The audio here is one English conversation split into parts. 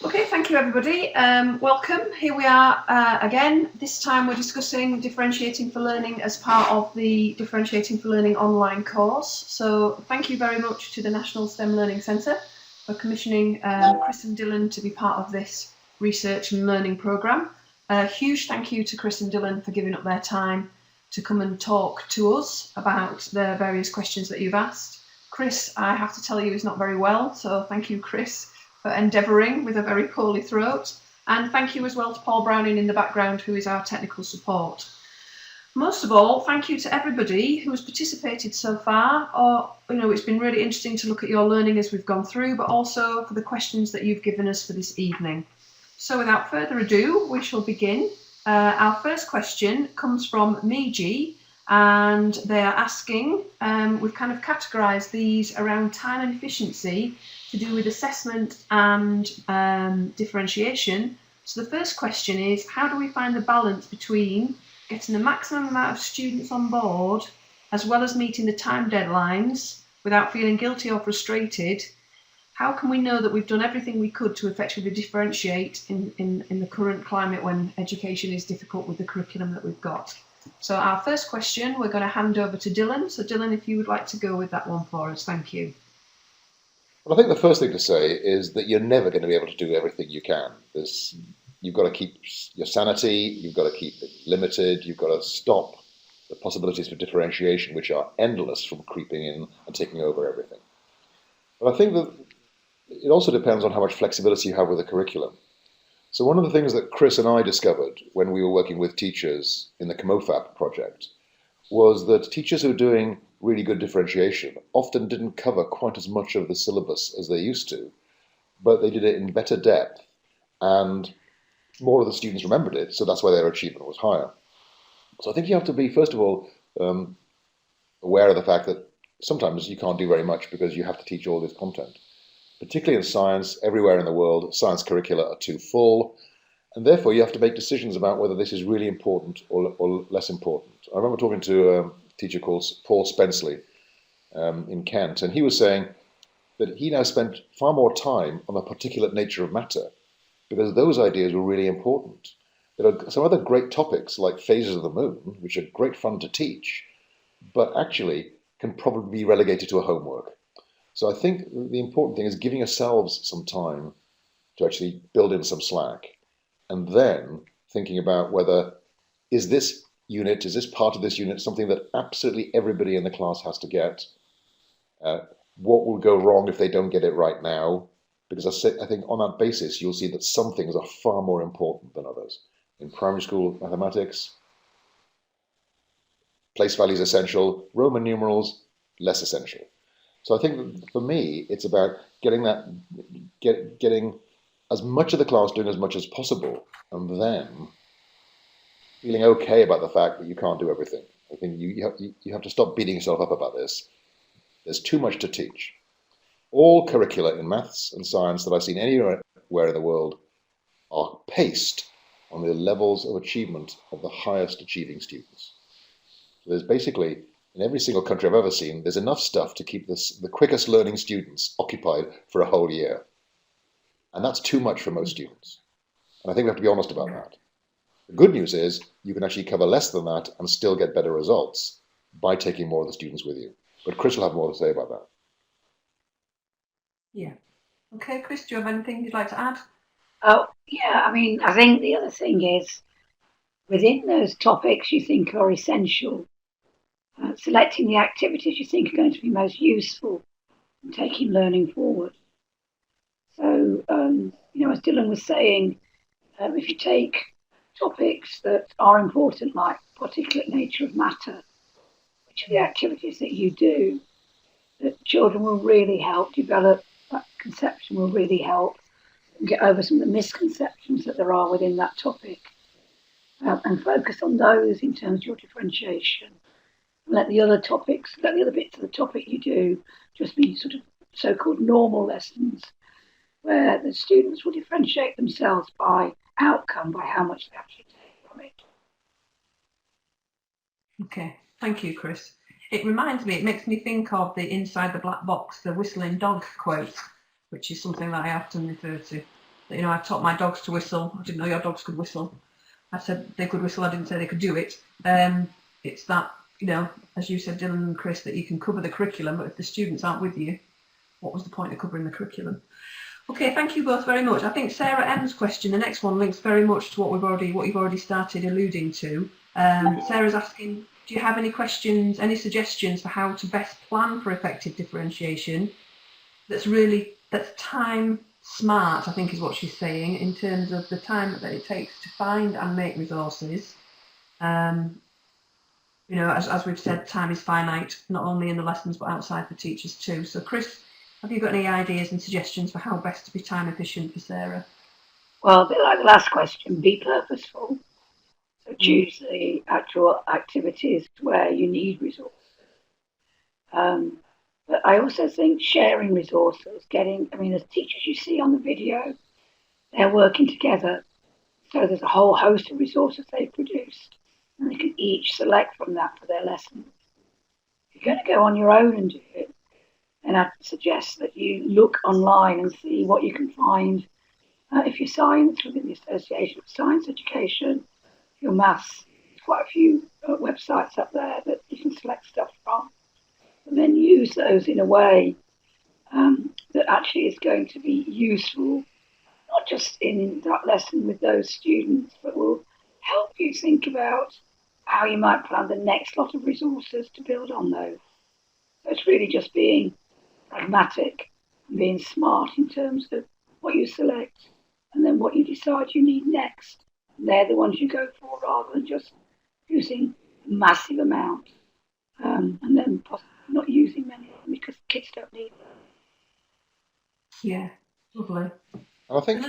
Okay, thank you everybody. Welcome. Here we are again. This time we're discussing Differentiating for Learning as part of the Differentiating for Learning online course. So thank you very much to the National STEM Learning Centre for commissioning Chris and Dylan to be part of this research and learning programme. A huge thank you to Chris and Dylan for giving up their time to come and talk to us about the various questions that you've asked. Chris, I have to tell you, is not very well, so thank you, Chris, for endeavouring with a very poorly throat, and thank you as well to Paul Browning in the background, who is our technical support. Most of all, thank you to everybody who has participated so far. It's been really interesting to look at your learning as we've gone through, but also for the questions that you've given us for this evening. So without further ado, we shall begin. Our first question comes from Meiji, and they are asking, we've kind of categorised these around time and efficiency to do with assessment and differentiation. So the first question is, how do we find the balance between getting the maximum amount of students on board as well as meeting the time deadlines without feeling guilty or frustrated? How can we know that we've done everything we could to effectively differentiate in the current climate when education is difficult with the curriculum that we've got? So our first question, we're going to hand over to Dylan. So Dylan, if you would like to go with that one for us, thank you. Well, I think the first thing to say is that you're never going to be able to do everything you can. You've got to keep your sanity, you've got to keep it limited, you've got to stop the possibilities for differentiation, which are endless, from creeping in and taking over everything. But I think that it also depends on how much flexibility you have with the curriculum. So one of the things that Chris and I discovered when we were working with teachers in the CMOFAP project was that teachers who were doing really good differentiation often didn't cover quite as much of the syllabus as they used to, but they did it in better depth, and more of the students remembered it, so that's why their achievement was higher. So I think you have to be, first of all, aware of the fact that sometimes you can't do very much because you have to teach all this content. Particularly in science, everywhere in the world, science curricula are too full, and therefore you have to make decisions about whether this is really important or less important. I remember talking to a teacher called Paul Spenceley in Kent, and he was saying that he now spent far more time on the particulate nature of matter because those ideas were really important. There are some other great topics like phases of the moon, which are great fun to teach, but actually can probably be relegated to a homework. So I think the important thing is giving yourselves some time to actually build in some slack, and then thinking about whether is this part of this unit something that absolutely everybody in the class has to get? What will go wrong if they don't get it right now? Because I think on that basis, you'll see that some things are far more important than others. In primary school mathematics, place value is essential, Roman numerals, less essential. So I think for me, it's about getting as much of the class doing as much as possible, and then feeling okay about the fact that you can't do everything. I think you have to stop beating yourself up about this. There's too much to teach. All curricula in maths and science that I've seen anywhere in the world are paced on the levels of achievement of the highest achieving students. So there's basically, in every single country I've ever seen, there's enough stuff to keep the quickest learning students occupied for a whole year. And that's too much for most students. And I think we have to be honest about that. The good news is you can actually cover less than that and still get better results by taking more of the students with you. But Chris will have more to say about that. Yeah. Okay, Chris, do you have anything you'd like to add? Oh, yeah. I mean, I think the other thing is within those topics you think are essential, selecting the activities you think are going to be most useful in taking learning forward. So, as Dylan was saying, if you take topics that are important, like particulate nature of matter, which are the activities that you do, that children will really help develop, that conception will really help get over some of the misconceptions that there are within that topic, and focus on those in terms of your differentiation. Let the other bits of the topic you do just be sort of so-called normal lessons, where the students will differentiate themselves by outcome, by how much they actually take from it. Okay, thank you, Chris. It makes me think of the inside the black box, the whistling dog quote, which is something that I often refer to. You know, I taught my dogs to whistle. I didn't know your dogs could whistle. I said they could whistle. I didn't say they could do it. It's that, you know, as you said, Dylan and Chris, that you can cover the curriculum, but if the students aren't with you, what was the point of covering the curriculum? Okay, thank you both very much. I think Sarah M's question, the next one, links very much to what you've already started alluding to. Sarah's asking, do you have any questions, any suggestions for how to best plan for effective differentiation that's time smart, I think is what she's saying, in terms of the time that it takes to find and make resources. You know, as we've said, time is finite, not only in the lessons but outside for teachers too. So Chris, have you got any ideas and suggestions for how best to be time efficient for Sarah? Well, a bit like the last question, be purposeful. So choose the actual activities where you need resources. But I also think sharing resources, as teachers you see on the video, they're working together. So there's a whole host of resources they've produced, and they can each select from that for their lessons. If you're going to go on your own and do it, then I'd suggest that you look online and see what you can find. If you're science, within the Association of Science Education, if you're maths, there's quite a few websites up there that you can select stuff from. And then use those in a way that actually is going to be useful, not just in that lesson with those students, but will help you think about how you might plan the next lot of resources to build on those. So it's really just being pragmatic and being smart in terms of what you select and then what you decide you need next. And they're the ones you go for rather than just using a massive amount and then possibly not using many of them because kids don't need them. Yeah, lovely. And I think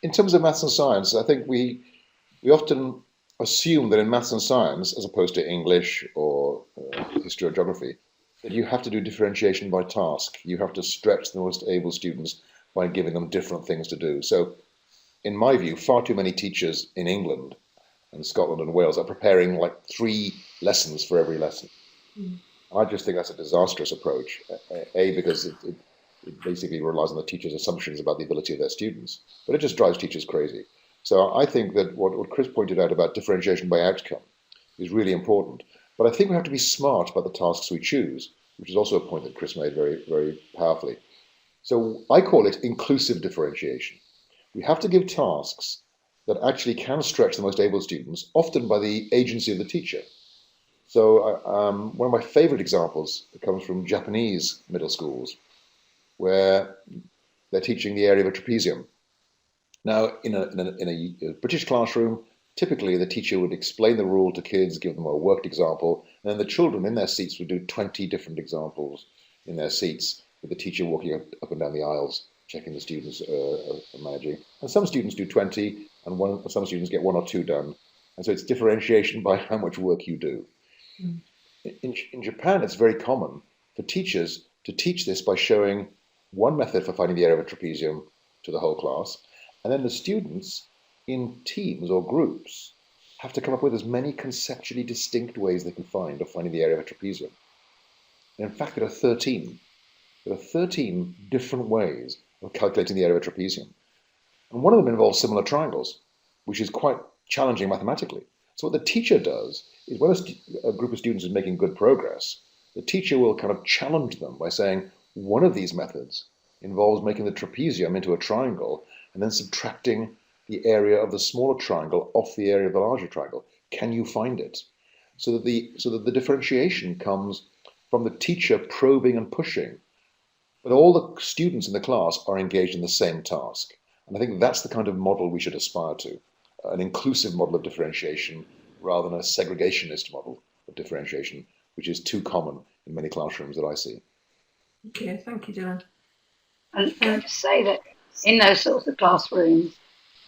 in terms of maths and science, I think we often assume that in maths and science, as opposed to English or history or geography, that you have to do differentiation by task. You have to stretch the most able students by giving them different things to do. So, in my view, far too many teachers in England and Scotland and Wales are preparing like 3 lessons for every lesson. I just think that's a disastrous approach. Because it basically relies on the teacher's assumptions about the ability of their students, but it just drives teachers crazy. So I think that what Chris pointed out about differentiation by outcome is really important. But I think we have to be smart about the tasks we choose, which is also a point that Chris made very, very powerfully. So I call it inclusive differentiation. We have to give tasks that actually can stretch the most able students, often by the agency of the teacher. So one of my favorite examples comes from Japanese middle schools, where they're teaching the area of a trapezium. Now, in a British classroom, typically the teacher would explain the rule to kids, give them a worked example, and then the children in their seats would do 20 different examples in their seats, with the teacher walking up and down the aisles, checking the students are managing. And some students do 20, and some students get 1 or 2 done. And so it's differentiation by how much work you do. In Japan, it's very common for teachers to teach this by showing one method for finding the area of a trapezium to the whole class, and then the students in teams or groups have to come up with as many conceptually distinct ways they can find of finding the area of a trapezium. And in fact, there are 13. There are 13 different ways of calculating the area of a trapezium. And one of them involves similar triangles, which is quite challenging mathematically. So what the teacher does is when a group of students is making good progress, the teacher will kind of challenge them by saying, one of these methods involves making the trapezium into a triangle and then subtracting the area of the smaller triangle off the area of the larger triangle. Can you find it? So that the differentiation comes from the teacher probing and pushing, but all the students in the class are engaged in the same task. And I think that's the kind of model we should aspire to, an inclusive model of differentiation rather than a segregationist model of differentiation, which is too common in many classrooms that I see. Okay, thank you, Dylan. And can I just say that in those sorts of classrooms,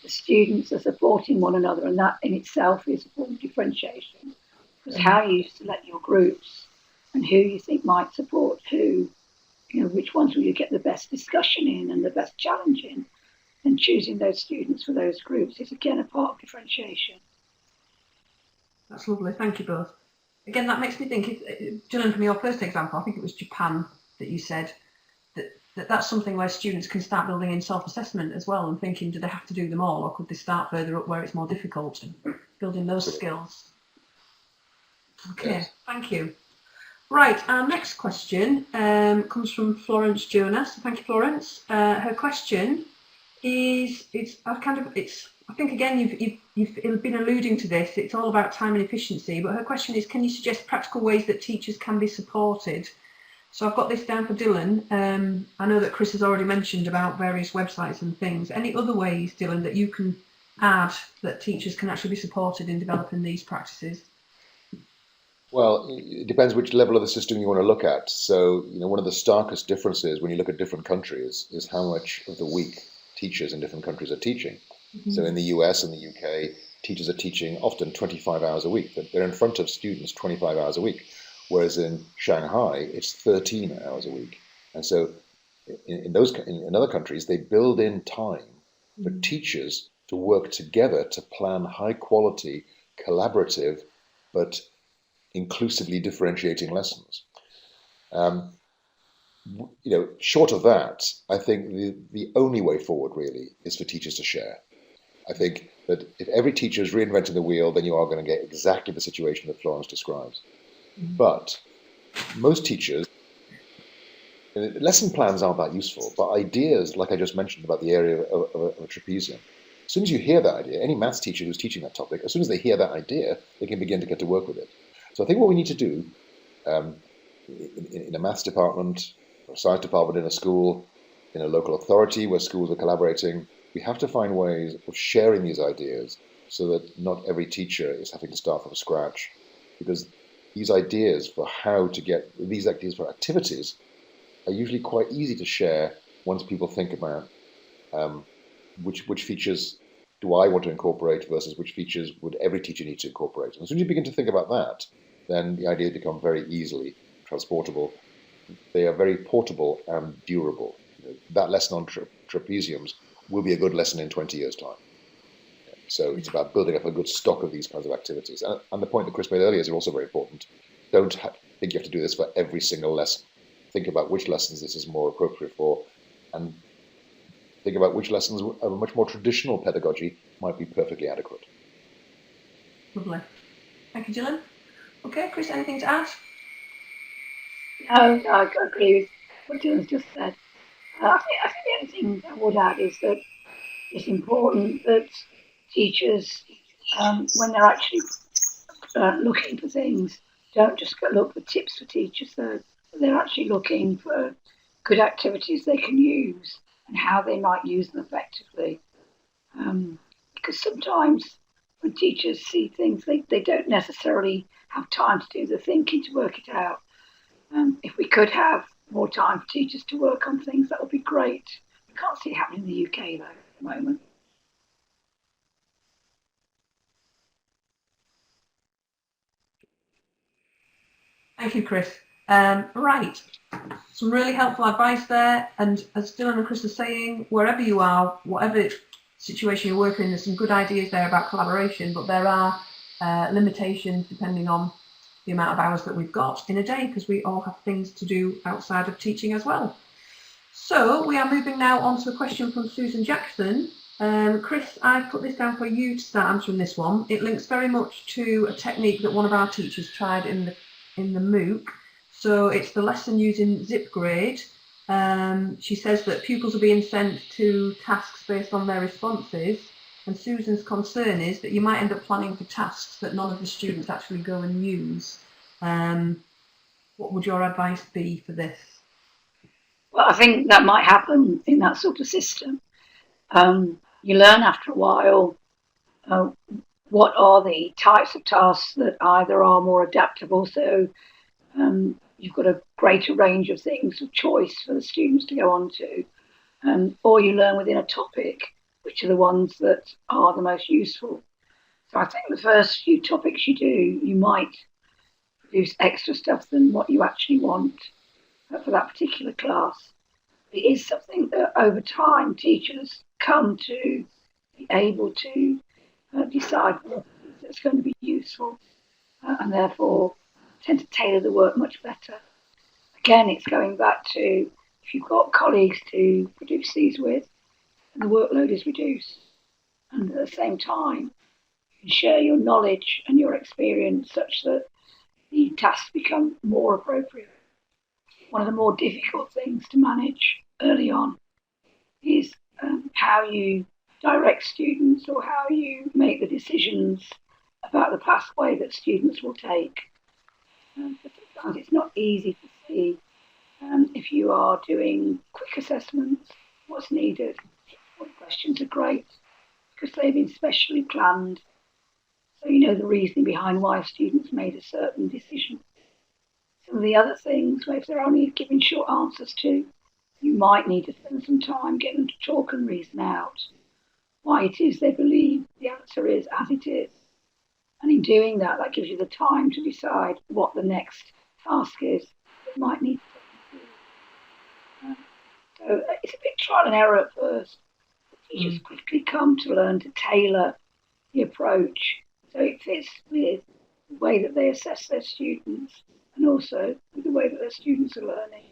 the students are supporting one another, and that in itself is a form of differentiation. Because how you select your groups and who you think might support who, which ones will you get the best discussion in and the best challenge in, and choosing those students for those groups is again a part of differentiation. That's lovely, thank you both. Again, that makes me think, Dylan, from your first example, I think it was Japan that you said that that's something where students can start building in self-assessment as well and thinking, do they have to do them all, or could they start further up where it's more difficult, and building those skills. Okay, yes. Thank you. Right, our next question comes from Florence Jonas. Thank you, Florence. Her question is, I think again you've been alluding to this. It's all about time and efficiency. But her question is, can you suggest practical ways that teachers can be supported? So I've got this down for Dylan. I know that Chris has already mentioned about various websites and things. Any other ways, Dylan, that you can add that teachers can actually be supported in developing these practices? Well, it depends which level of the system you want to look at. So, one of the starkest differences when you look at different countries is how much of the week teachers in different countries are teaching. Mm-hmm. So in the US and the UK, teachers are teaching often 25 hours a week. They're in front of students 25 hours a week. Whereas in Shanghai, it's 13 hours a week. And so in other countries, they build in time for teachers to work together to plan high quality, collaborative, but inclusively differentiating lessons. Short of that, I think the only way forward really is for teachers to share. I think that if every teacher is reinventing the wheel, then you are going to get exactly the situation that Florence describes. But most teachers, lesson plans aren't that useful, but ideas, like I just mentioned about the area of a trapezium, as soon as you hear that idea, any maths teacher who's teaching that topic, as soon as they hear that idea, they can begin to get to work with it. So I think what we need to do in a maths department, or science department in a school, in a local authority where schools are collaborating, we have to find ways of sharing these ideas so that not every teacher is having to start from scratch, because these ideas for how to get these ideas for activities are usually quite easy to share once people think about which features do I want to incorporate versus which features would every teacher need to incorporate. And as soon as you begin to think about that, then the ideas become very easily transportable. They are very portable and durable. That lesson on trapeziums will be a good lesson in 20 years' time. So it's about building up a good stock of these kinds of activities. And the point that Chris made earlier is also very important. Don't think you have to do this for every single lesson. Think about which lessons this is more appropriate for, and think about which lessons of a much more traditional pedagogy might be perfectly adequate. Lovely. Thank you, Dylan. Okay, Chris, anything to add? No, I agree with what Dylan's just said. I think the only thing I would add is that it's important that teachers, when they're actually looking for things, don't just look for tips for teachers, though. They're actually looking for good activities they can use and how they might use them effectively. Because sometimes when teachers see things, they don't necessarily have time to do the thinking to work it out. If we could have more time for teachers to work on things, that would be great. We can't see it happening in the UK, though, at the moment. Thank you, Chris. Right, some really helpful advice there. And as Dylan and Chris are saying, wherever you are, whatever situation you're working in, there's some good ideas there about collaboration, but there are limitations depending on the amount of hours that we've got in a day, because we all have things to do outside of teaching as well. So we are moving now on to a question from Susan Jackson. Chris, I've put this down for you to start answering this one. It links very much to a technique that one of our teachers tried in the MOOC. So it's the lesson using ZipGrade. She says that pupils are being sent to tasks based on their responses, and Susan's concern is that you might end up planning for tasks that none of the students actually go and use. What would your advice be for this? Well, I think that might happen in that sort of system. You learn after a while what are the types of tasks that either are more adaptable, so you've got a greater range of things of choice for the students to go on to, or you learn within a topic which are the ones that are the most useful. So I think the first few topics you do, you might produce extra stuff than what you actually want for that particular class. It is something that over time teachers come to be able to decide what is going to be useful and therefore tend to tailor the work much better. Again, it's going back to if you've got colleagues to produce these with, and the workload is reduced. And at the same time, you can share your knowledge and your experience such that the tasks become more appropriate. One of the more difficult things to manage early on is how you direct students or how you make the decisions about the pathway that students will take. But sometimes it's not easy to see if you are doing quick assessments, what's needed. What questions are great because they've been specially planned, so you know the reasoning behind why students made a certain decision. Some of the other things, if they're only giving short answers to, you might need to spend some time getting them to talk and reason out why it is they believe the answer is as it is. And in doing that, that gives you the time to decide what the next task is that might need to be. So it's a bit trial and error at first. The teachers quickly come to learn to tailor the approach so it fits with the way that they assess their students and also with the way that their students are learning.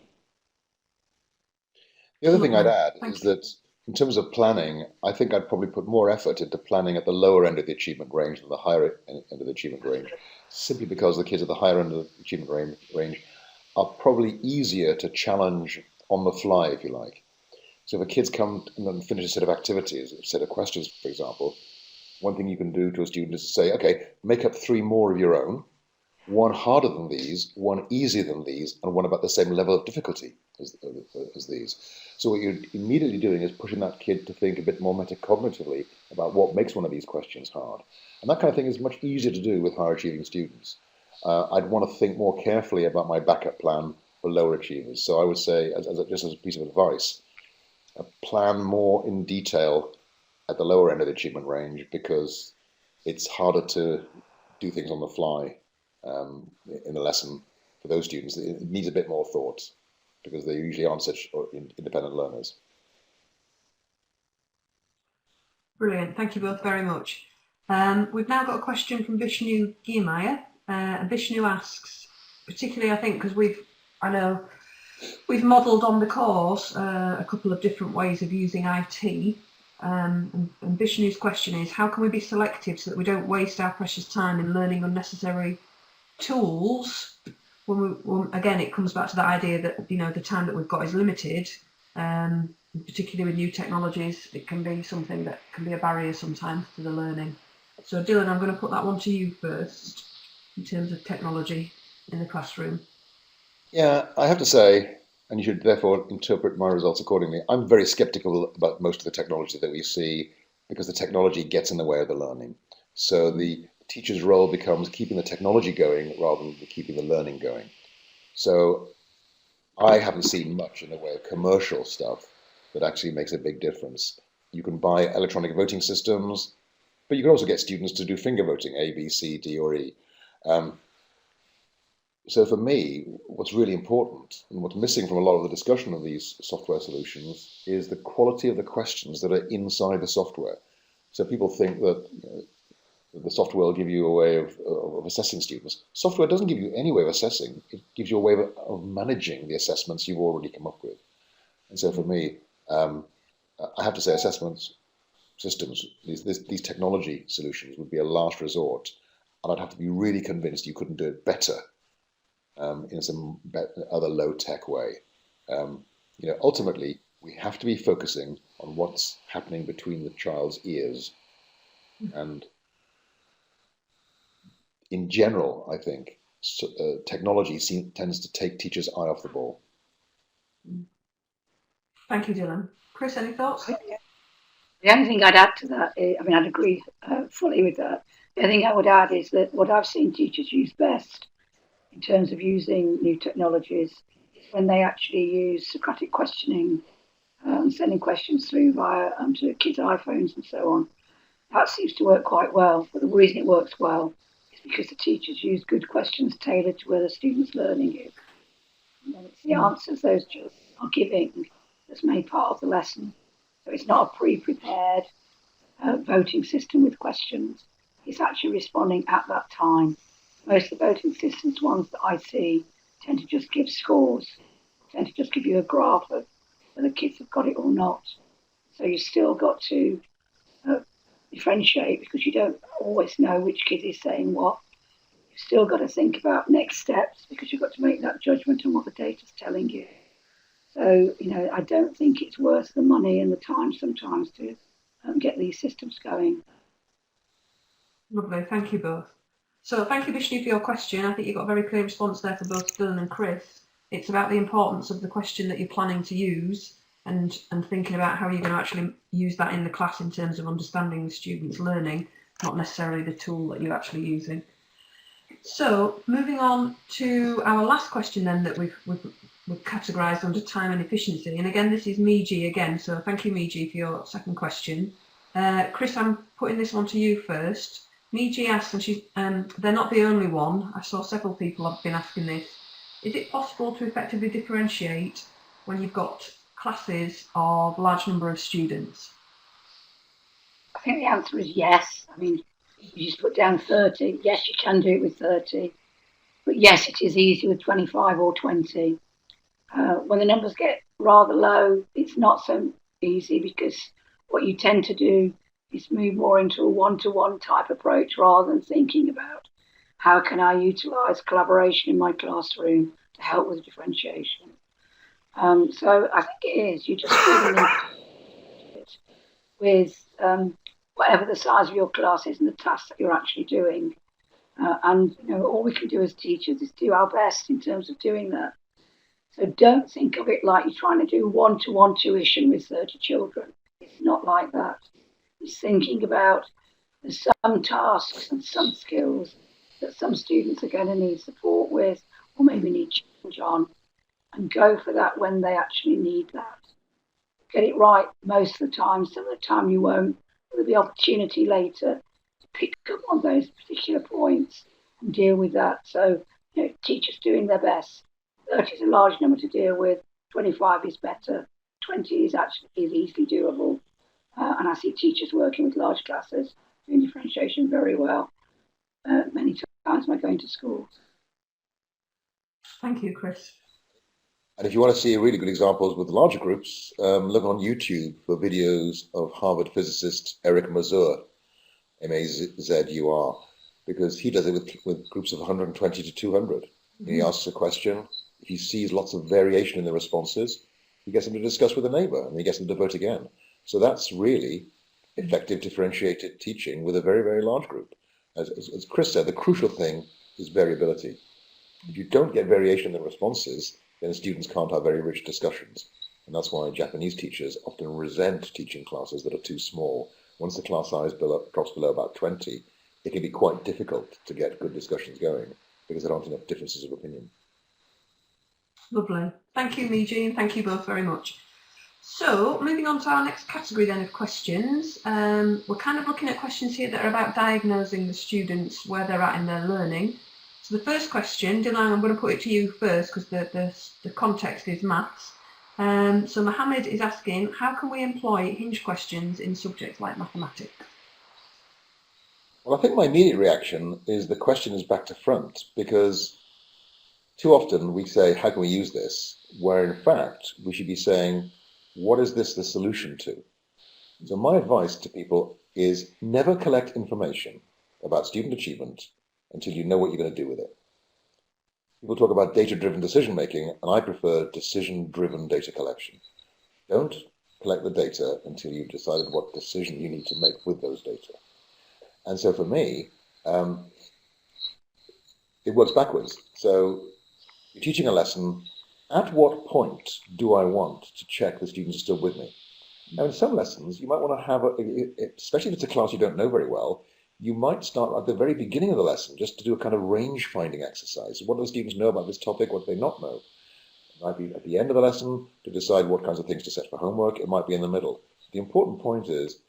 The other thing I'd add is that in terms of planning, I think I'd probably put more effort into planning at the lower end of the achievement range than the higher end of the achievement range, simply because the kids at the higher end of the achievement range are probably easier to challenge on the fly, if you like. So if a kid's come and finish a set of activities, a set of questions, for example, one thing you can do to a student is to say, okay, make up 3 more of your own, one harder than these, one easier than these, and one about the same level of difficulty as these. So what you're immediately doing is pushing that kid to think a bit more metacognitively about what makes one of these questions hard. And that kind of thing is much easier to do with higher achieving students. I'd want to think more carefully about my backup plan for lower achievers. So I would say, just as a piece of advice, plan more in detail at the lower end of the achievement range because it's harder to do things on the fly in the lesson for those students. It needs a bit more thought because they usually aren't such independent learners. Brilliant. Thank you both very much. We've now got a question from Vishnu Giermeier. Vishnu asks, particularly I think because we've modelled on the course a couple of different ways of using IT. And Vishnu's question is, how can we be selective so that we don't waste our precious time in learning unnecessary tools? Again, it comes back to that idea that the time that we've got is limited. Particularly with new technologies, it can be something that can be a barrier sometimes to the learning. So Dylan, I'm going to put that one to you first in terms of technology in the classroom. Yeah, I have to say, and you should therefore interpret my results accordingly, I'm very skeptical about most of the technology that we see because the technology gets in the way of the learning. So the teacher's role becomes keeping the technology going rather than keeping the learning going. So I haven't seen much in the way of commercial stuff that actually makes a big difference. You can buy electronic voting systems, but you can also get students to do finger voting, A, B, C, D, or E. So for me, what's really important and what's missing from a lot of the discussion of these software solutions is the quality of the questions that are inside the software. So people think that the software will give you a way of assessing students. Software doesn't give you any way of assessing. It gives you a way of managing the assessments you've already come up with. And so for me, I have to say assessments systems, these technology solutions would be a last resort. And I'd have to be really convinced you couldn't do it better in some other low-tech way. Ultimately, we have to be focusing on what's happening between the child's ears. And in general, I think technology tends to take teachers' eye off the ball. Thank you, Dylan. Chris, any thoughts? The only thing I'd add to that, I'd agree fully with that. The only thing I would add is that what I've seen teachers use best in terms of using new technologies is when they actually use Socratic questioning, sending questions through via to kids' iPhones and so on. That seems to work quite well, but the reason it works well is because the teachers use good questions tailored to where the student's learning is. And then it's the answers those children are giving that's made part of the lesson. So it's not a pre-prepared voting system with questions. It's actually responding at that time. Most of the voting systems, ones that I see, tend to just give scores tend to just give you a graph of whether kids have got it or not. So you've still got to differentiate, because you don't always know which kid is saying what. You've still got to think about next steps, because you've got to make that judgment on what the data's telling you. So, I don't think it's worth the money and the time sometimes to get these systems going. Lovely, thank you both. So thank you, Vishnu, for your question. I think you got a very clear response there for both Dylan and Chris. It's about the importance of the question that you're planning to use, and thinking about how you're going to actually use that in the class in terms of understanding the student's learning, not necessarily the tool that you're actually using. So moving on to our last question then, that we've categorised under time and efficiency. And again, this is Miji again, so thank you, Miji, for your second question. Chris, I'm putting this one to you first. Miji asks, and she's, they're not the only one, I saw several people have been asking this, is it possible to effectively differentiate when you've got classes of a large number of students? I think the answer is yes. I mean, you just put down 30. Yes, you can do it with 30. But yes, it is easy with 25 or 20. When the numbers get rather low, it's not so easy, because what you tend to do is move more into a one-to-one type approach, rather than thinking about how can I utilise collaboration in my classroom to help with differentiation. So I think it is. You just really need it with whatever the size of your class is and the tasks that you're actually doing. And all we can do as teachers is do our best in terms of doing that. So don't think of it like you're trying to do one-to-one tuition with 30 children. It's not like that. It's thinking about there's some tasks and some skills that some students are going to need support with, or maybe need change on, and go for that when they actually need that. Get it right most of the time. Some of the time you won't. There'll be opportunity later to pick up on those particular points and deal with that. So, teachers doing their best. 30 is a large number to deal with. 25 is better. 20 is easily doable. And I see teachers working with large classes doing differentiation very well many times when going to schools. Thank you, Chris. And if you want to see really good examples with larger groups, look on YouTube for videos of Harvard physicist Eric Mazur, M-A-Z-U-R, because he does it with groups of 120 to 200. And he asks a question. If he sees lots of variation in the responses, he gets them to discuss with a neighbour, and he gets them to vote again. So that's really effective differentiated teaching with a very, very large group. As Chris said, the crucial thing is variability. If you don't get variation in the responses, then students can't have very rich discussions. And that's why Japanese teachers often resent teaching classes that are too small. Once the class size drops below about 20, it can be quite difficult to get good discussions going because there aren't enough differences of opinion. Lovely. Thank you, Miji, and thank you both very much. So, moving on to our next category then of questions. We're kind of looking at questions here that are about diagnosing the students where they're at in their learning. So the first question, Dylan, I'm going to put it to you first because the context is maths. So Mohammed is asking, how can we employ hinge questions in subjects like mathematics? Well, I think my immediate reaction is the question is back to front, because too often we say, how can we use this? Where in fact, we should be saying, what is this the solution to? So my advice to people is never collect information about student achievement until you know what you're going to do with it. People talk about data-driven decision-making, and I prefer decision-driven data collection. Don't collect the data until you've decided what decision you need to make with those data. And so for me, it works backwards. So you're teaching a lesson. At what point do I want to check the students are still with me? Now, in some lessons, you might want to have, especially if it's a class you don't know very well, you might start at the very beginning of the lesson just to do a kind of range finding exercise. What do the students know about this topic? What do they not know? It might be at the end of the lesson to decide what kinds of things to set for homework. It might be in the middle. The important point is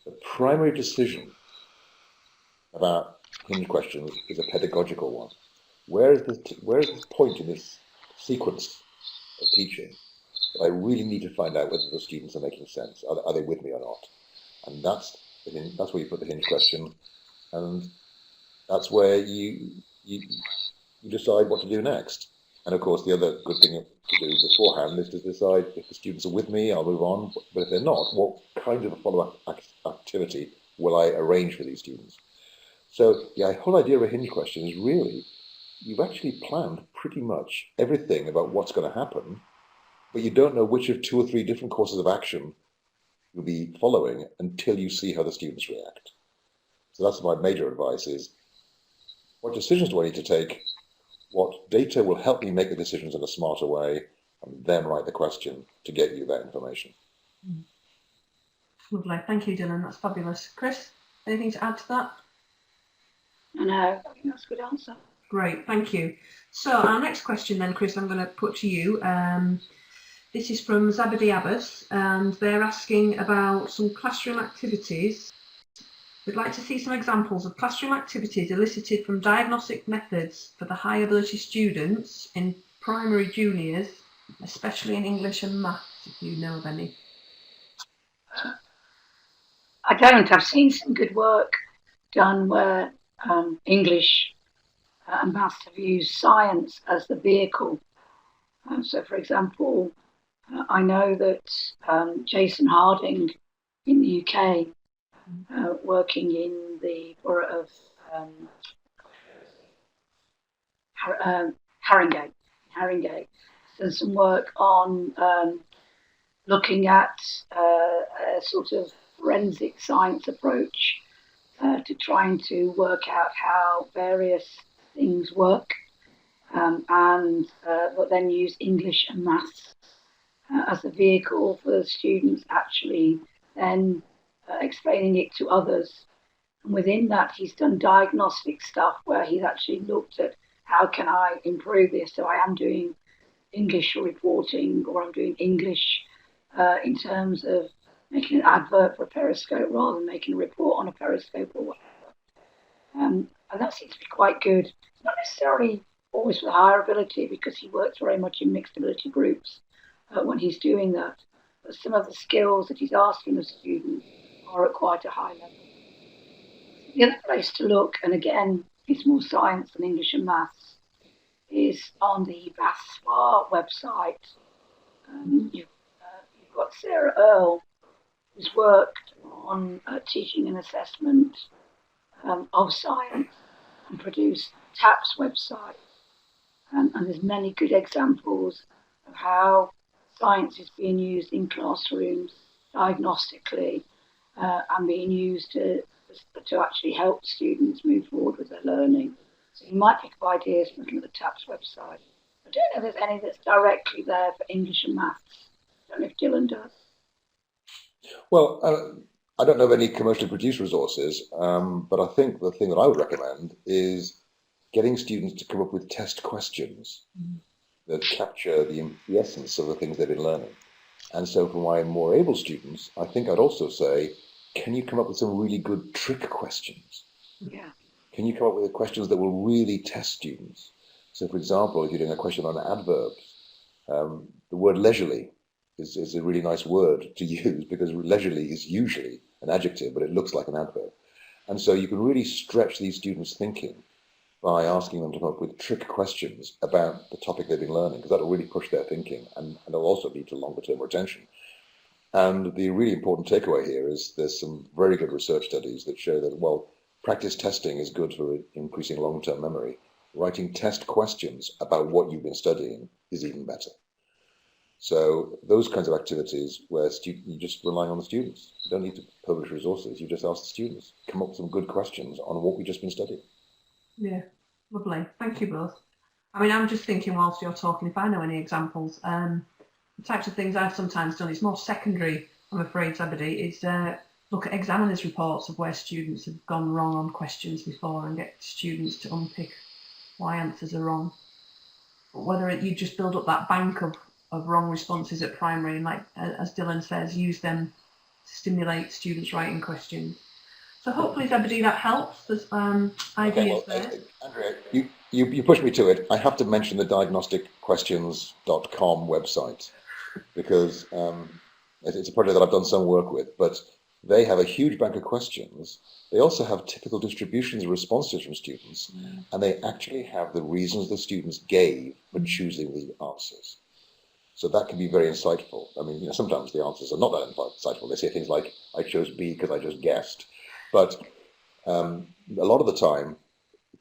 the primary decision about hinge questions is a pedagogical one. Where is this point in this sequence of teaching that I really need to find out whether the students are making sense? Are they with me or not? And that's where you put the hinge question, and that's where you decide what to do next. And of course, the other good thing to do beforehand is to decide if the students are with me, I'll move on. But if they're not, what kind of a follow-up activity will I arrange for these students? So the whole idea of a hinge question is really, you've actually planned pretty much everything about what's going to happen, but you don't know which of 2 or 3 different courses of action you'll be following until you see how the students react. So that's my major advice is, what decisions do I need to take? What data will help me make the decisions in a smarter way, and then write the question to get you that information. Lovely. Thank you, Dylan. That's fabulous. Chris, anything to add to that? No, I think that's a good answer. Great, thank you. So our next question then, Chris, I'm going to put to you. This is from Zabadi Abbas, and they're asking about some classroom activities. We'd like to see some examples of classroom activities elicited from diagnostic methods for the high ability students in primary juniors, especially in English and maths, if you know of any. I don't. I've seen some good work done where English and maths have used science as the vehicle. So, for example, I know that Jason Harding in the UK, working in the borough of Haringey, done some work on looking at a sort of forensic science approach to trying to work out how various things work, but then use English and maths as a vehicle for the students actually then explaining it to others. And within that, he's done diagnostic stuff where he's actually looked at how can I improve this. So I am doing English reporting, or I'm doing English in terms of making an advert for a Periscope rather than making a report on a Periscope or whatever. And that seems to be quite good. It's not necessarily always with higher ability, because he works very much in mixed ability groups when he's doing that. But some of the skills that he's asking of students are at quite a high level. The other place to look, and again, it's more science than English and maths, is on the BASSWA website. You've got Sarah Earle, who's worked on teaching and assessment of science and produced TAPS website. And there's many good examples of how science is being used in classrooms diagnostically and being used to actually help students move forward with their learning. So you might pick up ideas from looking at the TAPS website. I don't know if there's any that's directly there for English and maths. I don't know if Dylan does. Well, I don't know of any commercially produced resources, but I think the thing that I would recommend is getting students to come up with test questions that capture the essence of the things they've been learning. And so for my more able students, I think I'd also say, can you come up with some really good trick questions? Yeah. Can you come up with questions that will really test students? So for example, if you're doing a question on adverbs, the word leisurely is a really nice word to use, because leisurely is usually an adjective, but it looks like an adverb. And so you can really stretch these students' thinking by asking them to come up with trick questions about the topic they've been learning, because that'll really push their thinking, and it'll also lead to longer term retention. And the really important takeaway here is there's some very good research studies that show that, well, practice testing is good for increasing long-term memory. Writing test questions about what you've been studying is even better. So those kinds of activities where you're just relying on the students. You don't need to publish resources. You just ask the students, come up with some good questions on what we've just been studying. Yeah, lovely. Thank you both. I mean, I'm just thinking whilst you're talking, if I know any examples, the types of things I've sometimes done, it's more secondary, I'm afraid, Zabadi, is look at examiners' reports of where students have gone wrong on questions before and get students to unpick why answers are wrong. But whether you just build up that bank of wrong responses at primary, and like as Dylan says, use them to stimulate students writing questions. So hopefully, Zabadi, that helps. There's ideas there. Andrea, you pushed me to it. I have to mention the diagnosticquestions.com website, because it's a project that I've done some work with. But They have a huge bank of questions. They also have typical distributions of responses from students, and they actually have the reasons the students gave for choosing the answers. So that can be very insightful. I mean, sometimes the answers are not that insightful. They say things like, I chose B because I just guessed. But a lot of the time,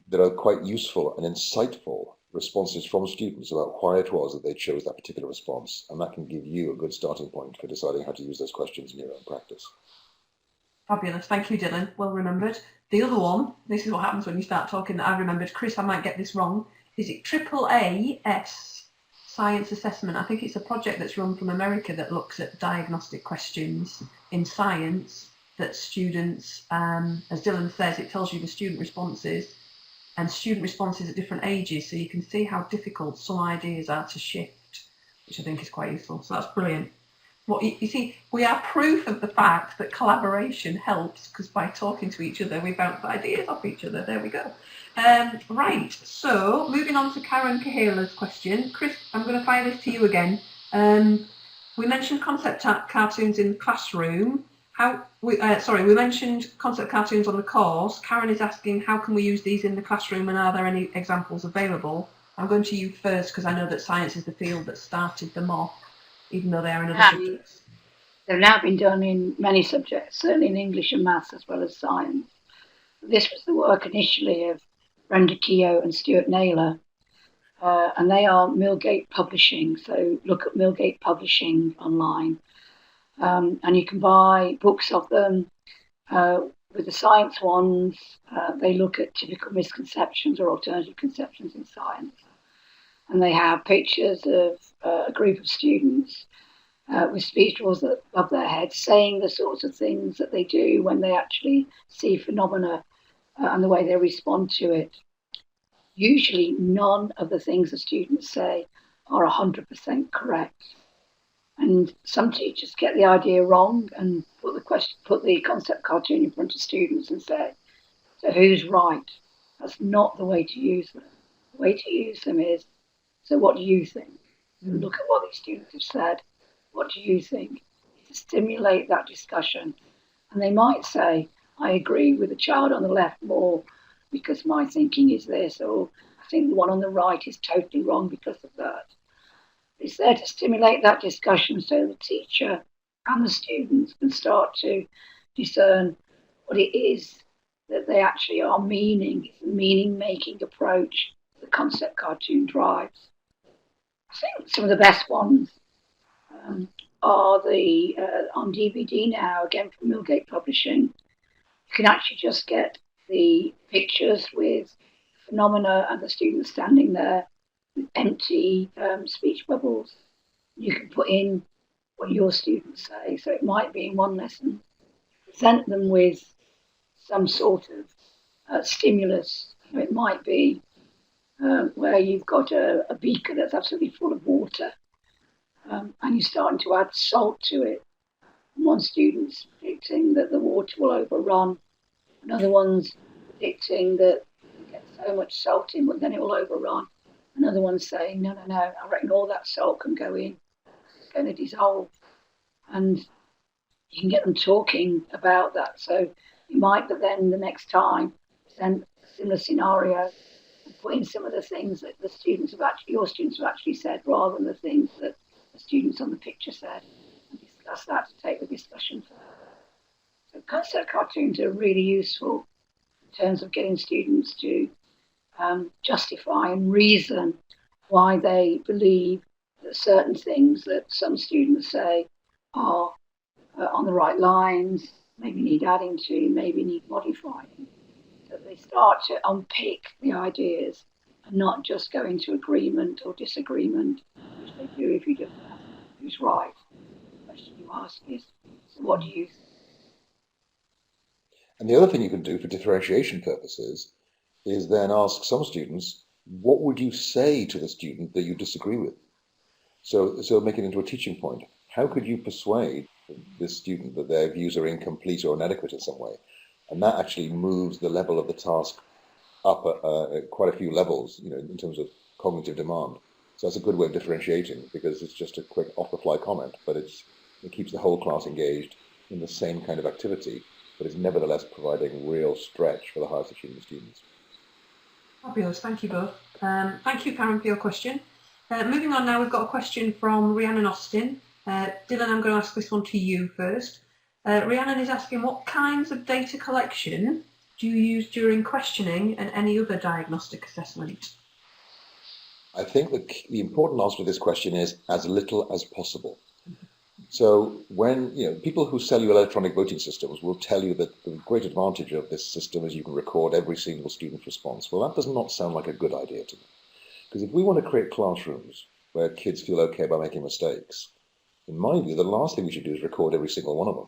there are quite useful and insightful responses from students about why it was that they chose that particular response. And that can give you a good starting point for deciding how to use those questions in your own practice. Fabulous. Thank you, Dylan. Well remembered. The other one, this is what happens when you start talking that I remembered. Chris, I might get this wrong. Is it AAAS Science Assessment? I think it's a project that's run from America that looks at diagnostic questions in science that students, as Dylan says, it tells you the student responses and student responses at different ages, so you can see how difficult some ideas are to shift, which I think is quite useful. So that's brilliant. Well, you see, we are proof of the fact that collaboration helps, because by talking to each other, we bounce ideas off each other. There we go. Right, so moving on to Karen Kahela's question. Chris, I'm going to fire this to you again. We mentioned concept cartoons in the classroom. We mentioned concept cartoons on the course. Karen is asking, how can we use these in the classroom, and are there any examples available? I'm going to you first, because I know that science is the field that started them off, even though they are in other subjects. They've now been done in many subjects, certainly in English and maths as well as science. This was the work initially of Brenda Keogh and Stuart Naylor, and they are Millgate Publishing. So look at Millgate Publishing online, and you can buy books of them. With the science ones, they look at typical misconceptions or alternative conceptions in science. And they have pictures of a group of students with speech drawers above their heads saying the sorts of things that they do when they actually see phenomena and the way they respond to it. Usually none of the things the students say are 100% correct. And some teachers get the idea wrong and put the concept cartoon in front of students and say, so who's right? That's not the way to use them. The way to use them is, so what do you think? Look at what these students have said. What do you think? To stimulate that discussion. And they might say, I agree with the child on the left more because my thinking is this, or I think the one on the right is totally wrong because of that. It's there to stimulate that discussion so the teacher and the students can start to discern what it is that they actually are meaning. It's a meaning-making approach the concept cartoon drives. I think some of the best ones are the on DVD now, again from Millgate Publishing. You can actually just get the pictures with phenomena and the students standing there with empty speech bubbles. You can put in what your students say. So it might be in one lesson, present them with some sort of stimulus. It might be where you've got a beaker that's absolutely full of water and you're starting to add salt to it. And one student's predicting that the water will overrun. Another one's predicting that you get so much salt in, but then it will overrun. Another one's saying, no, I reckon all that salt can go in. It's going to dissolve. And you can get them talking about that. So you might, but then the next time, present a similar scenario and put in some of the things that your students have actually said, rather than the things that the students on the picture said, and discuss that to take the discussion further. So concept cartoons are really useful in terms of getting students to justify and reason why they believe that certain things that some students say are on the right lines, maybe need adding to, maybe need modifying. So they start to unpick the ideas and not just go into agreement or disagreement, which they do if you just ask who's right. The question you ask is, so what do you think? And the other thing you can do for differentiation purposes is then ask some students, what would you say to the student that you disagree with? So make it into a teaching point. How could you persuade this student that their views are incomplete or inadequate in some way? And that actually moves the level of the task up quite a few levels, in terms of cognitive demand. So that's a good way of differentiating, because it's just a quick off-the-fly comment, but it keeps the whole class engaged, in the same kind of activity, but is nevertheless providing real stretch for the highest achieving students. Fabulous, thank you both. Thank you, Karen, for your question. Moving on now, we've got a question from Rhiannon Austin. Dylan, I'm going to ask this one to you first. Rhiannon is asking, what kinds of data collection do you use during questioning and any other diagnostic assessment? I think the important answer to this question is as little as possible. So when, people who sell you electronic voting systems will tell you that the great advantage of this system is you can record every single student's response. Well, that does not sound like a good idea to me. Because if we want to create classrooms where kids feel okay by making mistakes, in my view, the last thing we should do is record every single one of them.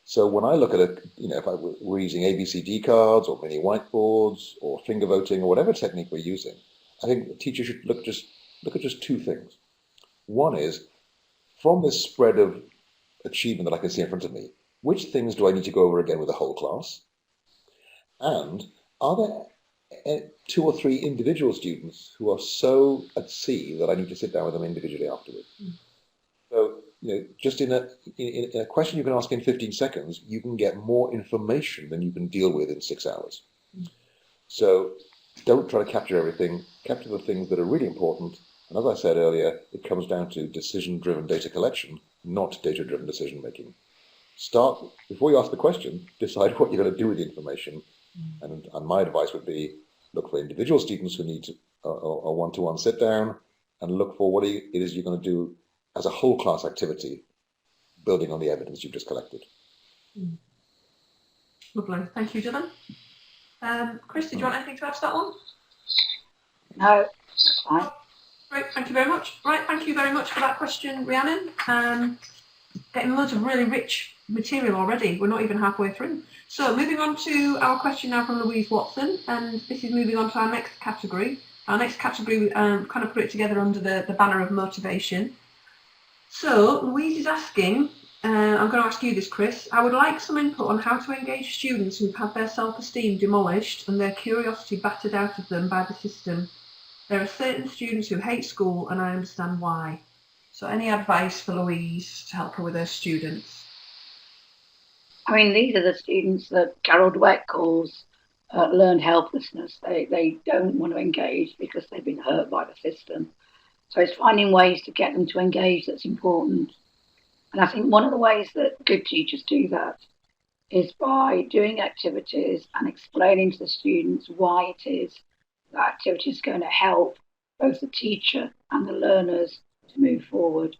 So when I look at if we're using ABCD cards or mini whiteboards or finger voting or whatever technique we're using, I think the teacher should look at just two things. One is, from this spread of achievement that I can see in front of me, which things do I need to go over again with the whole class? And are there 2 or 3 individual students who are so at sea that I need to sit down with them individually afterwards? So, just in a question you can ask in 15 seconds, you can get more information than you can deal with in 6 hours. So don't try to capture everything, capture the things that are really important. And as I said earlier, it comes down to decision-driven data collection, not data-driven decision-making. Start, before you ask the question, decide what you're going to do with the information. And my advice would be, look for individual students who need a one-to-one sit-down, and look for what it is you're going to do as a whole class activity, building on the evidence you've just collected. Lovely. Thank you, Dylan. Chris, did you want anything to add to that one? No, that's fine. Great, thank you very much. Right, thank you very much for that question, Rhiannon. Getting loads of really rich material already. We're not even halfway through. So moving on to our question now from Louise Watson, and this is moving on to our next category. Our next category, kind of put it together under the banner of motivation. So Louise is asking, I'm going to ask you this, Chris. I would like some input on how to engage students who've had their self-esteem demolished and their curiosity battered out of them by the system. There are certain students who hate school, and I understand why. So any advice for Louise to help her with her students? I mean, these are the students that Carol Dweck calls learned helplessness. They don't want to engage because they've been hurt by the system. So it's finding ways to get them to engage that's important. And I think one of the ways that good teachers do that is by doing activities and explaining to the students why it is that activity is going to help both the teacher and the learners to move forward.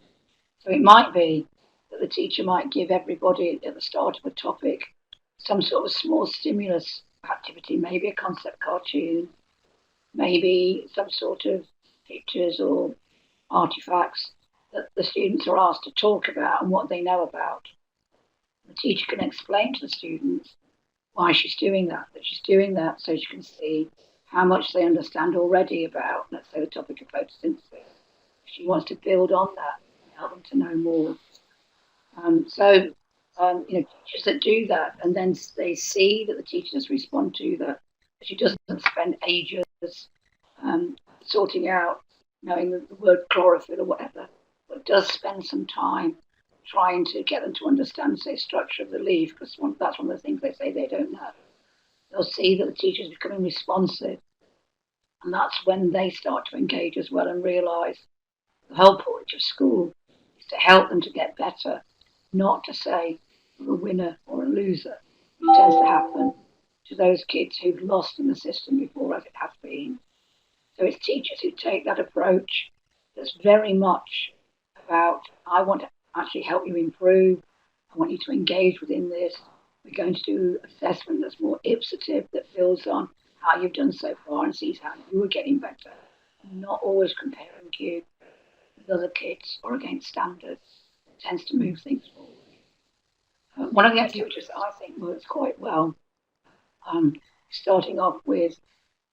So it might be that the teacher might give everybody at the start of a topic some sort of small stimulus activity, maybe a concept cartoon, maybe some sort of pictures or artifacts that the students are asked to talk about and what they know about. The teacher can explain to the students why she's doing that she's doing that so she can see how much they understand already about, let's say, the topic of photosynthesis. She wants to build on that and help them to know more. Teachers that do that, and then they see that the teachers respond to that she doesn't spend ages sorting out, knowing the word chlorophyll or whatever, but does spend some time trying to get them to understand, say, structure of the leaf, because that's one of the things they say they don't know. They'll see that the teacher's becoming responsive, and that's when they start to engage as well and realise the whole point of school is to help them to get better, not to say you're a winner or a loser, which tends to happen to those kids who've lost in the system before, as it has been. So it's teachers who take that approach that's very much about, I want to actually help you improve, I want you to engage within this. We're going to do assessment that's more ipsative, that builds on how you've done so far and sees how you are getting better. Not always comparing you with other kids or against standards. It tends to move things forward. One of the activities that I think works quite well, starting off with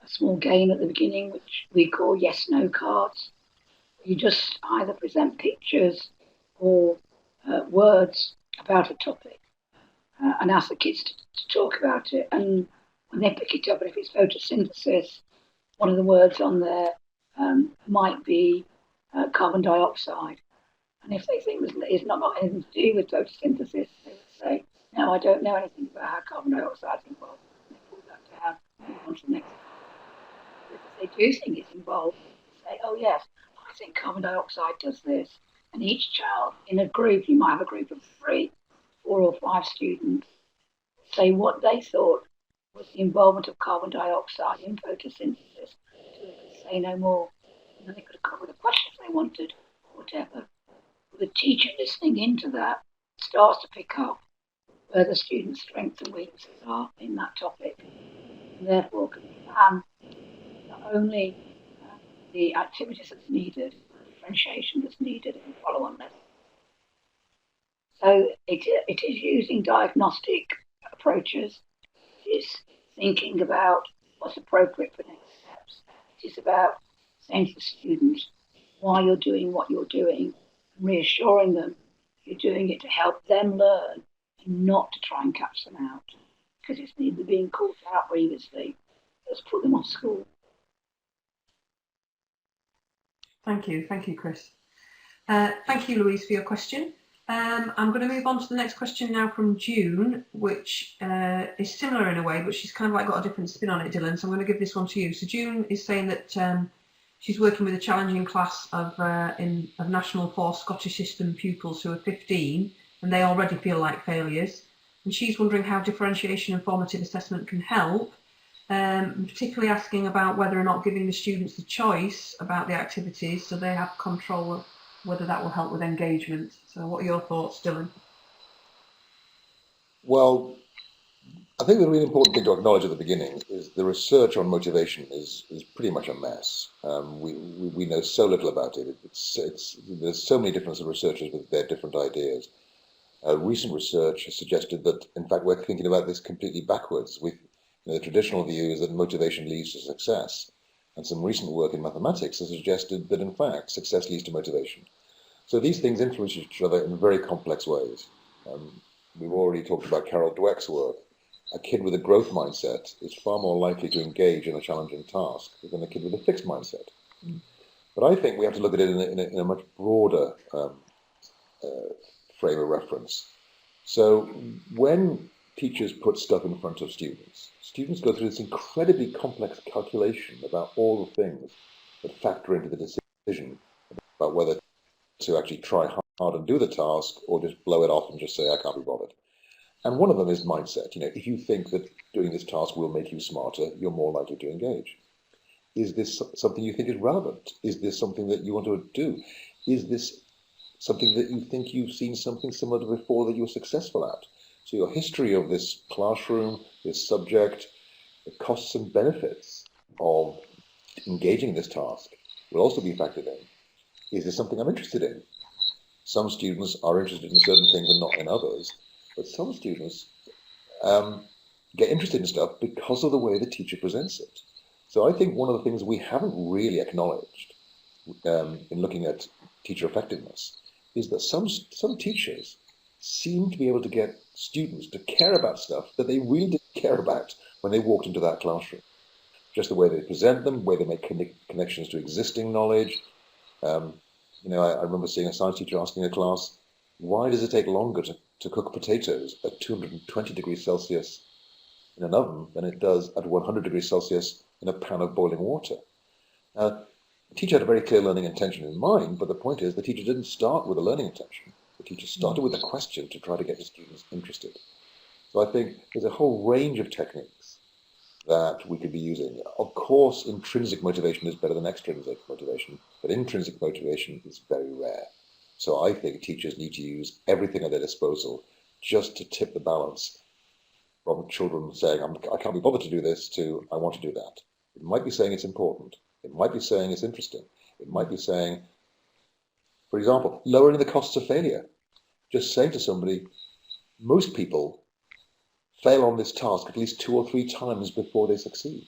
a small game at the beginning, which we call yes-no cards. You just either present pictures or words about a topic and ask the kids to talk about it. And when they pick it up, and if it's photosynthesis, one of the words on there might be carbon dioxide. And if they think it's not got anything to do with photosynthesis, they would say, no, I don't know anything about how carbon dioxide is involved. And they pull that down and move on to the next topic. But if they do think it's involved, they say, oh yes, I think carbon dioxide does this. And each child in a group, you might have a group of 3, 4 or 5 students, say what they thought was the involvement of carbon dioxide in photosynthesis until they could say no more. And then they could have come up with a question if they wanted, whatever. But the teacher listening into that starts to pick up where the students' strengths and weaknesses are in that topic, and therefore can plan not only the activities that's needed, the differentiation that's needed in follow-on lessons. So it is using diagnostic approaches. It is thinking about what's appropriate for next steps. It is about saying to the students why you're doing what you're doing, and reassuring them you're doing it to help them learn and not to try and catch them out, because it's neither being caught out previously that's put them off school. Thank you, Chris. Thank you, Louise, for your question. I'm going to move on to the next question now from June, which is similar in a way, but she's kind of like got a different spin on it, Dylan. So I'm going to give this one to you. So June is saying that she's working with a challenging class of National 4 Scottish system pupils who are 15, and they already feel like failures. And she's wondering how differentiation and formative assessment can help, particularly asking about whether or not giving the students the choice about the activities so they have control of whether that will help with engagement. So what are your thoughts, Dylan? Well, I think the really important thing to acknowledge at the beginning is the research on motivation is pretty much a mess. We know so little about it. There's so many different researchers with their different ideas. Recent research has suggested that, in fact, we're thinking about this completely backwards. The traditional view is that motivation leads to success. And some recent work in mathematics has suggested that, in fact, success leads to motivation. So these things influence each other in very complex ways. We've already talked about Carol Dweck's work. A kid with a growth mindset is far more likely to engage in a challenging task than a kid with a fixed mindset. But I think we have to look at it in a much broader frame of reference. So when teachers put stuff in front of students, students go through this incredibly complex calculation about all the things that factor into the decision about whether to actually try hard and do the task or just blow it off and just say, I can't be bothered. And one of them is mindset. If you think that doing this task will make you smarter, you're more likely to engage. Is this something you think is relevant? Is this something that you want to do? Is this something that you think you've seen something similar to before that you were successful at? So your history of this classroom, this subject, the costs and benefits of engaging in this task will also be factored in. Is this something I'm interested in? Some students are interested in certain things and not in others, but some students get interested in stuff because of the way the teacher presents it. So I think one of the things we haven't really acknowledged in looking at teacher effectiveness is that some teachers seem to be able to get students to care about stuff that they really didn't care about when they walked into that classroom. Just the way they present them, the way they make connections to existing knowledge. I remember seeing a science teacher asking a class, why does it take longer to cook potatoes at 220 degrees Celsius in an oven than it does at 100 degrees Celsius in a pan of boiling water? The teacher had a very clear learning intention in mind, but the point is the teacher didn't start with a learning intention. The teacher started with a question to try to get the students interested. So I think there's a whole range of techniques that we could be using. Of course, intrinsic motivation is better than extrinsic motivation, but intrinsic motivation is very rare. So I think teachers need to use everything at their disposal just to tip the balance from children saying, I can't be bothered to do this, to I want to do that. It might be saying it's important. It might be saying it's interesting. It might be saying, for example, lowering the costs of failure. Just saying to somebody, most people fail on this task at least 2 or 3 times before they succeed.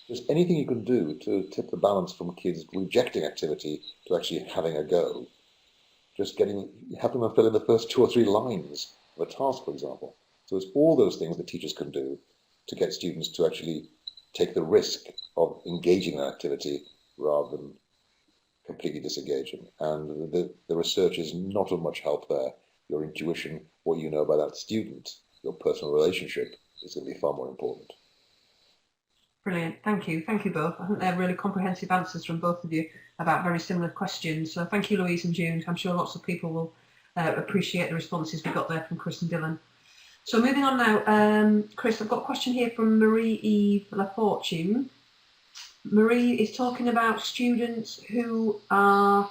Just anything you can do to tip the balance from kids rejecting activity to actually having a go. Just helping them fill in the first 2 or 3 lines of a task, for example. So it's all those things that teachers can do to get students to actually take the risk of engaging in an activity rather than completely disengaging. And the research is not of much help there. Your intuition, what you know about that student, your personal relationship is going to be far more important. Brilliant, thank you both. I think they're really comprehensive answers from both of you about very similar questions. So thank you, Louise and June. I'm sure lots of people will appreciate the responses we got there from Chris and Dylan. So moving on now, Chris, I've got a question here from Marie-Eve Lafortune. Marie is talking about students who are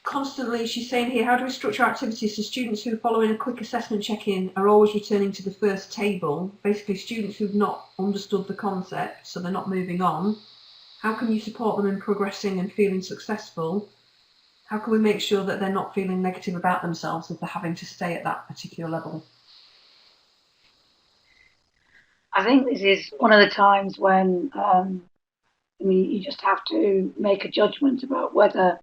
constantly, she's saying here, how do we structure activities so students who, following a quick assessment check-in, are always returning to the first table? Basically, students who've not understood the concept, so they're not moving on. How can you support them in progressing and feeling successful? How can we make sure that they're not feeling negative about themselves if they're having to stay at that particular level? I think this is one of the times when you just have to make a judgment about whether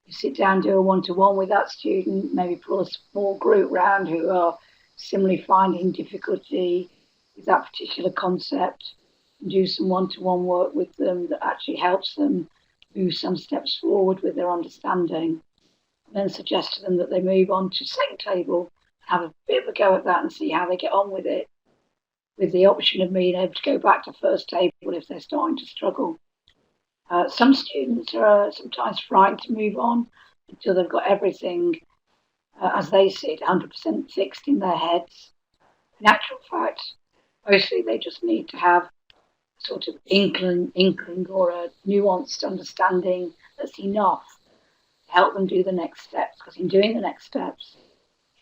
you sit down, do a one-to-one with that student, maybe pull a small group round who are similarly finding difficulty with that particular concept, and do some one-to-one work with them that actually helps them move some steps forward with their understanding. And then suggest to them that they move on to second table, have a bit of a go at that and see how they get on with it, with the option of being able to go back to first table if they're starting to struggle. Some students are sometimes frightened to move on until they've got everything, as they see it, 100% fixed in their heads. In actual fact, mostly they just need to have a sort of inkling or a nuanced understanding that's enough to help them do the next steps, because in doing the next steps,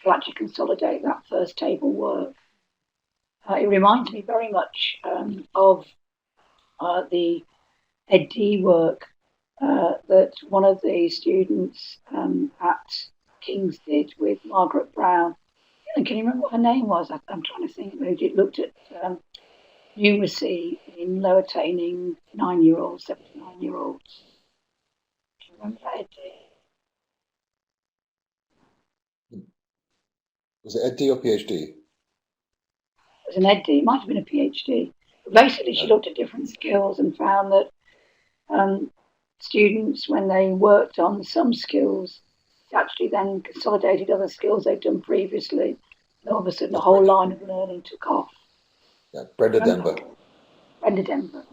you'll actually consolidate that first table work. It reminds me very much of the ED work that one of the students at King's did with Margaret Brown. And can you remember what her name was? I'm trying to think. It looked at numeracy in low attaining 9-year-olds, 7 to 9-year-olds. Do you remember that, ED? Was it ED or PhD? It was an ED. It might have been a PhD. But basically, she looked at different skills and found that students, when they worked on some skills, actually then consolidated other skills they'd done previously. And all of a sudden, the whole line of learning took off. Yeah, Brenda Denver. Brenda Denver.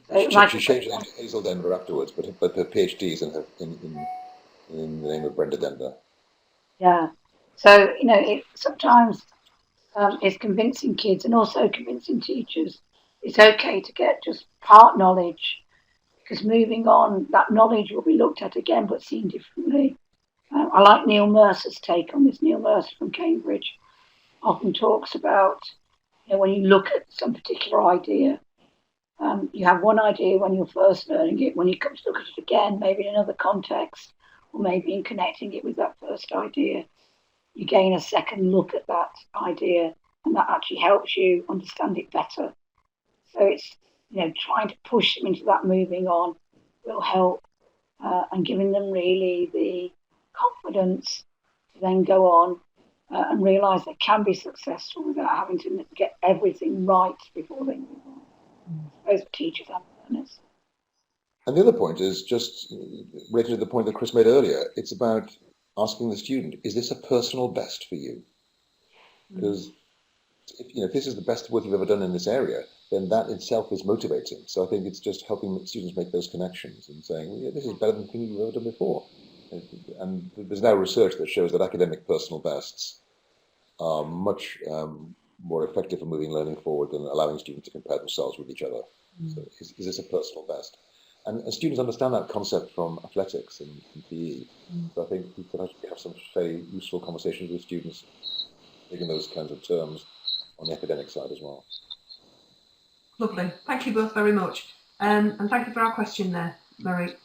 So she changed it to Hazel Denver afterwards, but her PhD is in the name of Brenda Denver. Yeah. So, sometimes it's convincing kids and also convincing teachers it's okay to get just part knowledge, because moving on, that knowledge will be looked at again but seen differently. I like Neil Mercer's take on this. Neil Mercer from Cambridge often talks about, when you look at some particular idea, you have one idea when you're first learning it. When you come to look at it again, maybe in another context, or maybe in connecting it with that first idea, you gain a second look at that idea, and that actually helps you understand it better. So it's, trying to push them into that moving on will help, and giving them really the confidence to then go on and realise they can be successful without having to get everything right before they move on. Both teachers and learners. And the other point is just related to the point that Chris made earlier. It's about asking the student, is this a personal best for you? Because if this is the best work you've ever done in this area, then that itself is motivating. So I think it's just helping students make those connections and saying, well, yeah, this is better than things you've ever done before. And there's now research that shows that academic personal bests are much more effective for moving learning forward than allowing students to compare themselves with each other. So is this a personal best? And students understand that concept from athletics and PE. So I think we could actually have some very useful conversations with students taking those kinds of terms on the academic side as well. Lovely. Thank you both very much. And thank you for our question there, Mary.